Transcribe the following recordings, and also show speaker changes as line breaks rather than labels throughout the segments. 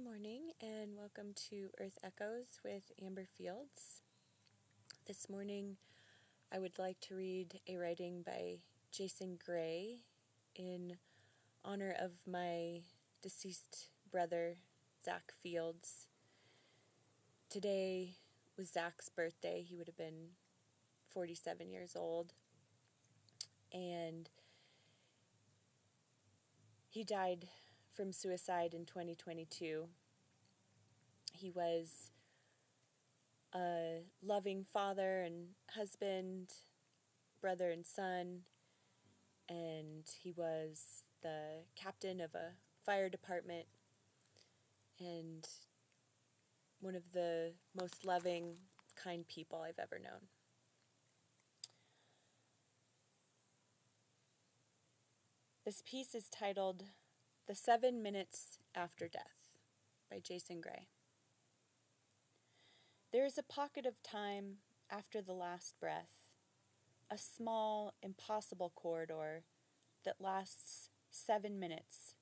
Good morning and welcome to Earth Echoes with Amber Fields. This morning I would like to read a writing by Jason Gray in honor of my deceased brother, Zach Fields. Today was Zach's birthday. He would have been 47 years old. And he died from suicide in 2022. He was a loving father and husband, brother and son, and he was the captain of a fire department and one of the most loving, kind people I've ever known. This piece is titled The 7 Minutes After Death by Jason Gray. There is a pocket of time after the last breath, a small, impossible corridor that lasts 7 minutes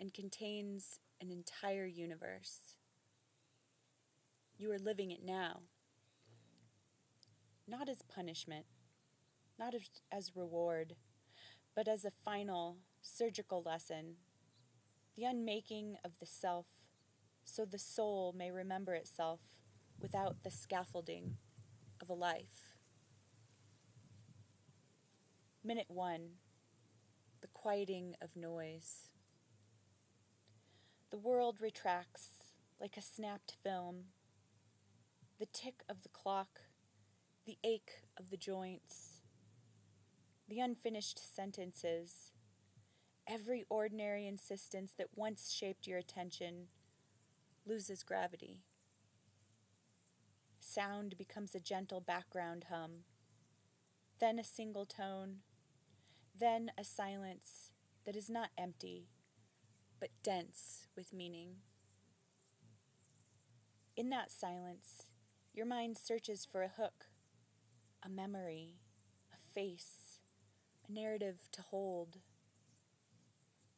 and contains an entire universe. You are living it now, not as punishment, not as reward, but as a final, surgical lesson, the unmaking of the self, so the soul may remember itself without the scaffolding of a life. Minute 1, the quieting of noise. The world retracts like a snapped film. The tick of the clock, the ache of the joints, the unfinished sentences, every ordinary insistence that once shaped your attention loses gravity. Sound becomes a gentle background hum, then a single tone, then a silence that is not empty, but dense with meaning. In that silence, your mind searches for a hook, a memory, a face, a narrative to hold.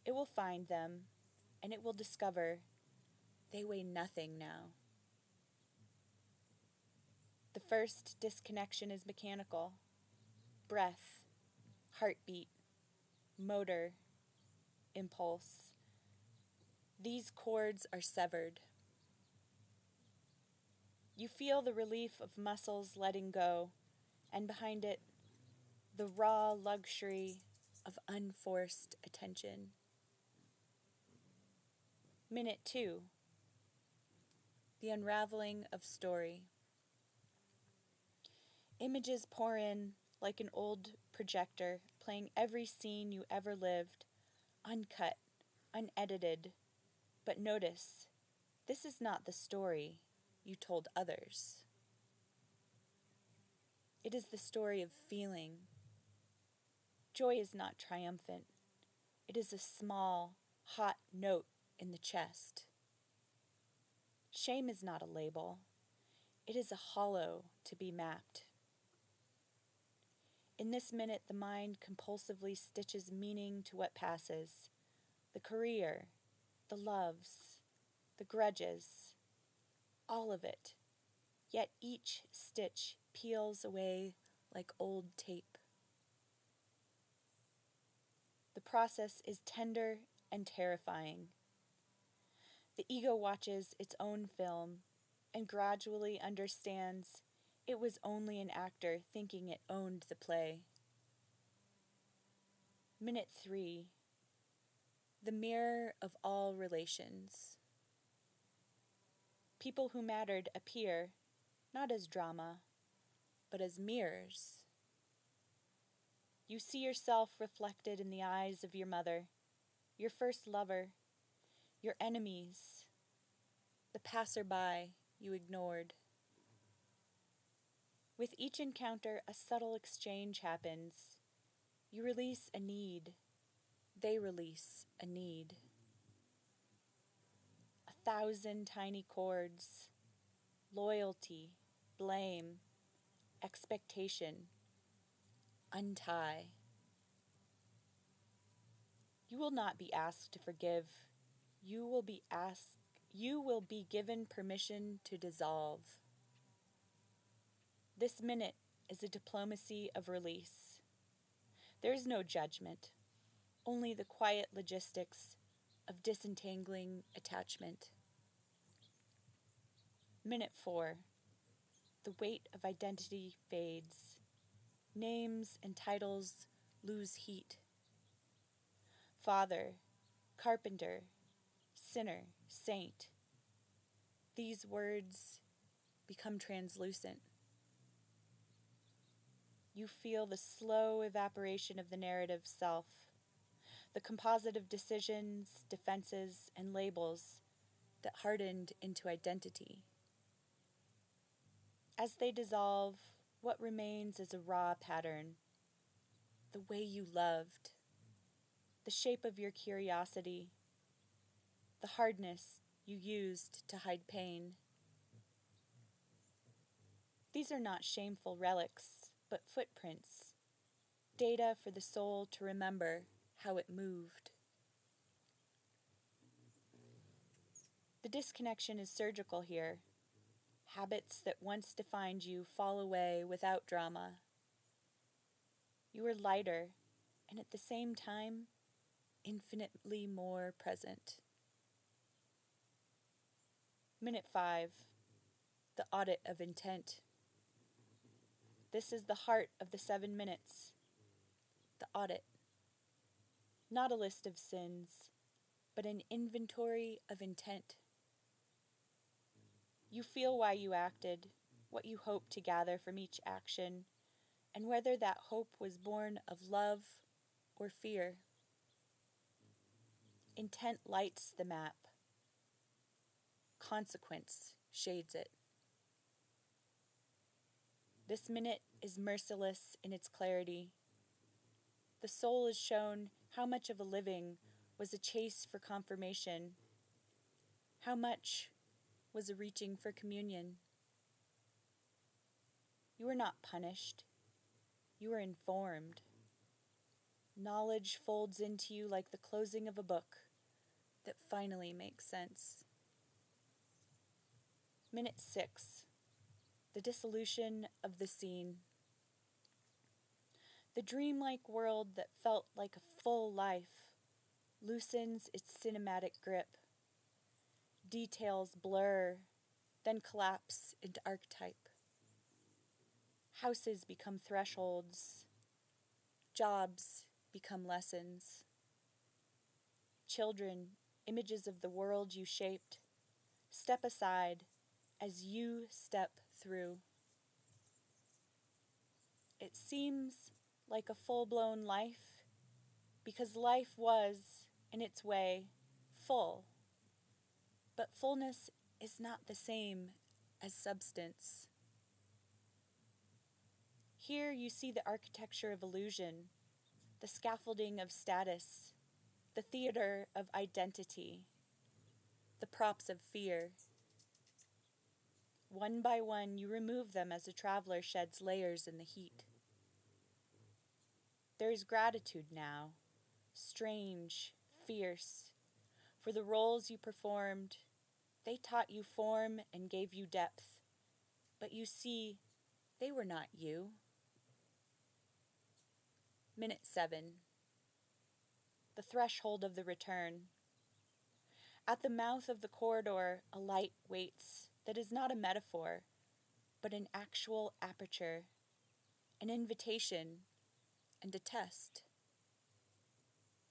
It will find them, and it will discover they weigh nothing now. The first disconnection is mechanical. Breath, heartbeat, motor, impulse. These cords are severed. You feel the relief of muscles letting go, and behind it, the raw luxury of unforced attention. Minute 2, the unraveling of story. Images pour in like an old projector, playing every scene you ever lived, uncut, unedited. But notice, this is not the story you told others. It is the story of feeling. Joy is not triumphant. It is a small, hot note in the chest. Shame is not a label. It is a hollow to be mapped. In this minute, the mind compulsively stitches meaning to what passes. The career, the loves, the grudges, all of it. Yet each stitch peels away like old tape. The process is tender and terrifying. The ego watches its own film and gradually understands it was only an actor thinking it owned the play. Minute 3, the mirror of all relations. People who mattered appear, not as drama, but as mirrors. You see yourself reflected in the eyes of your mother, your first lover, your enemies, the passerby you ignored. With each encounter, a subtle exchange happens. You release a need. They release a need. 1,000 tiny cords. Loyalty, blame, expectation. Untie. You will not be asked to forgive. You will be asked you will be given permission to dissolve. This minute is a diplomacy of release. There is no judgment, only the quiet logistics of disentangling attachment. Minute 4. The weight of identity fades. Names and titles lose heat. Father, carpenter, sinner, saint. These words become translucent. You feel the slow evaporation of the narrative self, the composite of decisions, defenses, and labels that hardened into identity. As they dissolve, what remains is a raw pattern, the way you loved, the shape of your curiosity, the hardness you used to hide pain. These are not shameful relics, but footprints, data for the soul to remember how it moved. The disconnection is surgical here. Habits that once defined you fall away without drama. You are lighter, and at the same time, infinitely more present. Minute 5. The audit of intent. This is the heart of the 7 minutes. The audit. Not a list of sins, but an inventory of intent. You feel why you acted, what you hope to gather from each action, and whether that hope was born of love or fear. Intent lights the map. Consequence shades it. This minute is merciless in its clarity. The soul is shown how much of a living was a chase for confirmation, how much was a reaching for communion. You are not punished. You are informed. Knowledge folds into you like the closing of a book that finally makes sense. Minute 6. The dissolution of the scene. The dreamlike world that felt like a full life loosens its cinematic grip. Details blur, then collapse into archetype. Houses become thresholds. Jobs become lessons. Children, images of the world you shaped, step aside as you step through. It seems like a full-blown life because life was, in its way, full. But fullness is not the same as substance. Here you see the architecture of illusion, the scaffolding of status, the theater of identity, the props of fear. One by one, you remove them as a traveler sheds layers in the heat. There is gratitude now, strange, fierce, for the roles you performed. They taught you form and gave you depth, but you see, they were not you. Minute 7. The threshold of the return. At the mouth of the corridor, a light waits that is not a metaphor, but an actual aperture, an invitation, and a test.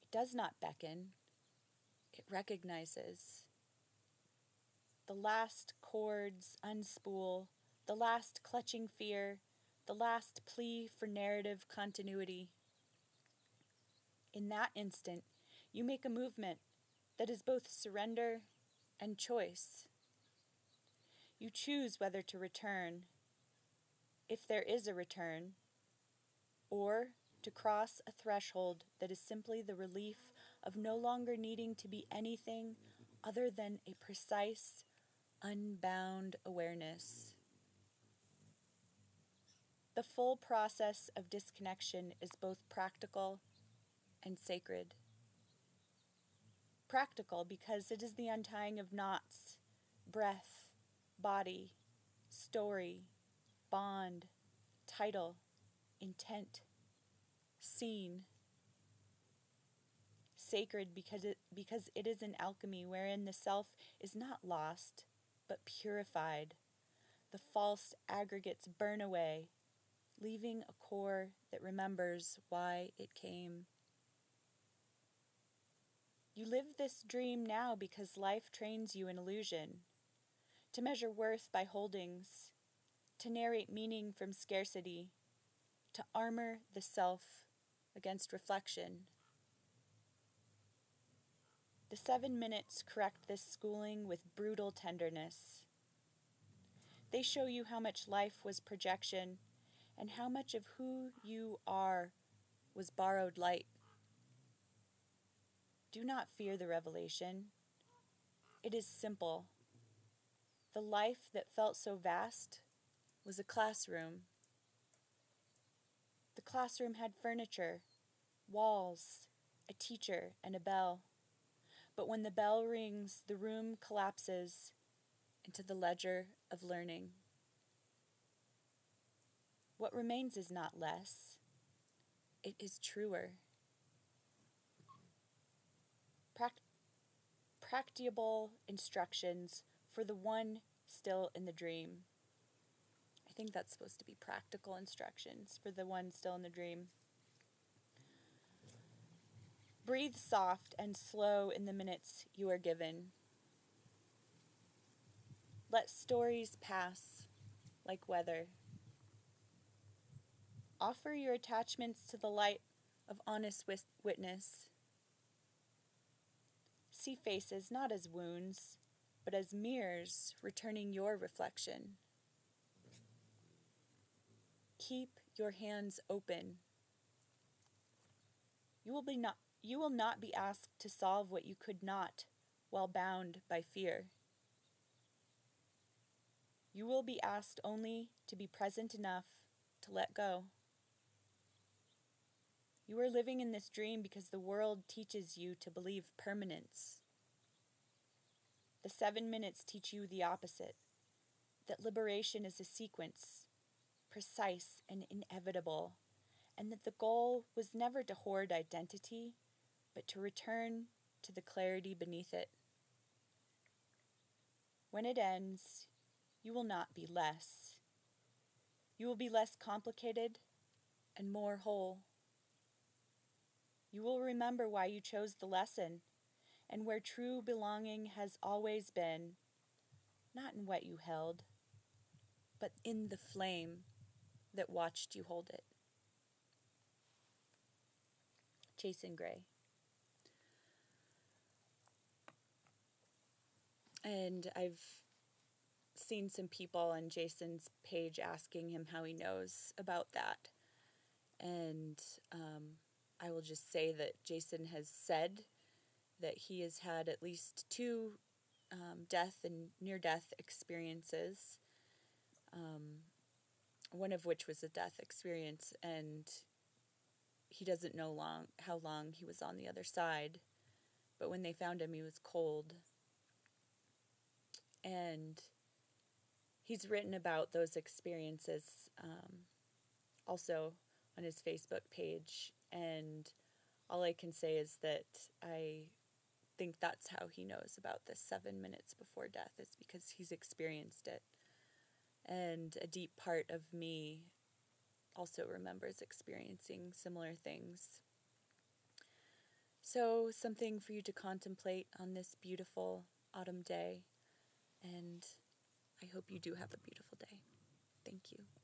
It does not beckon, it recognizes. The last chords unspool, the last clutching fear, the last plea for narrative continuity. In that instant, you make a movement that is both surrender and choice. You choose whether to return, if there is a return, or to cross a threshold that is simply the relief of no longer needing to be anything other than a precise, unbound awareness. The full process of disconnection is both practical and sacred. practical because it is the untying of knots, breath, body, story, bond, title, intent, scene. Sacred because it is an alchemy wherein the self is not lost, but purified. The false aggregates burn away, leaving a core that remembers why it came. You live this dream now because life trains you in illusion, to measure worth by holdings, to narrate meaning from scarcity, to armor the self against reflection. The 7 minutes correct this schooling with brutal tenderness. They show you how much life was projection and how much of who you are was borrowed light. Do not fear the revelation. It is simple. The life that felt so vast was a classroom. The classroom had furniture, walls, a teacher, and a bell. But when the bell rings, the room collapses into the ledger of learning. What remains is not less. It is truer. Practicable instructions for the one still in the dream. I think that's supposed to be practical instructions for the one still in the dream. Breathe soft and slow in the minutes you are given. Let stories pass like weather. Offer your attachments to the light of honest witness. See faces not as wounds, but as mirrors returning your reflection. Keep your hands open. You will not be asked to solve what you could not while bound by fear. You will be asked only to be present enough to let go. You are living in this dream because the world teaches you to believe permanence. The 7 minutes teach you the opposite, that liberation is a sequence, precise and inevitable, and that the goal was never to hoard identity, but to return to the clarity beneath it. When it ends, you will not be less. You will be less complicated and more whole. You will remember why you chose the lesson and where true belonging has always been, not in what you held, but in the flame that watched you hold it. Jason Gray. And I've seen some people on Jason's page asking him how he knows about that. And I will just say that Jason has said that he has had at least 2 death and near-death experiences, one of which was a death experience, and he doesn't know how long he was on the other side. But when they found him, he was cold. And he's written about those experiences also on his Facebook page. And all I can say is that I think that's how he knows about this 7 minutes before death, is because he's experienced it. And a deep part of me also remembers experiencing similar things. So, something for you to contemplate on this beautiful autumn day. And I hope you do have a beautiful day. Thank you.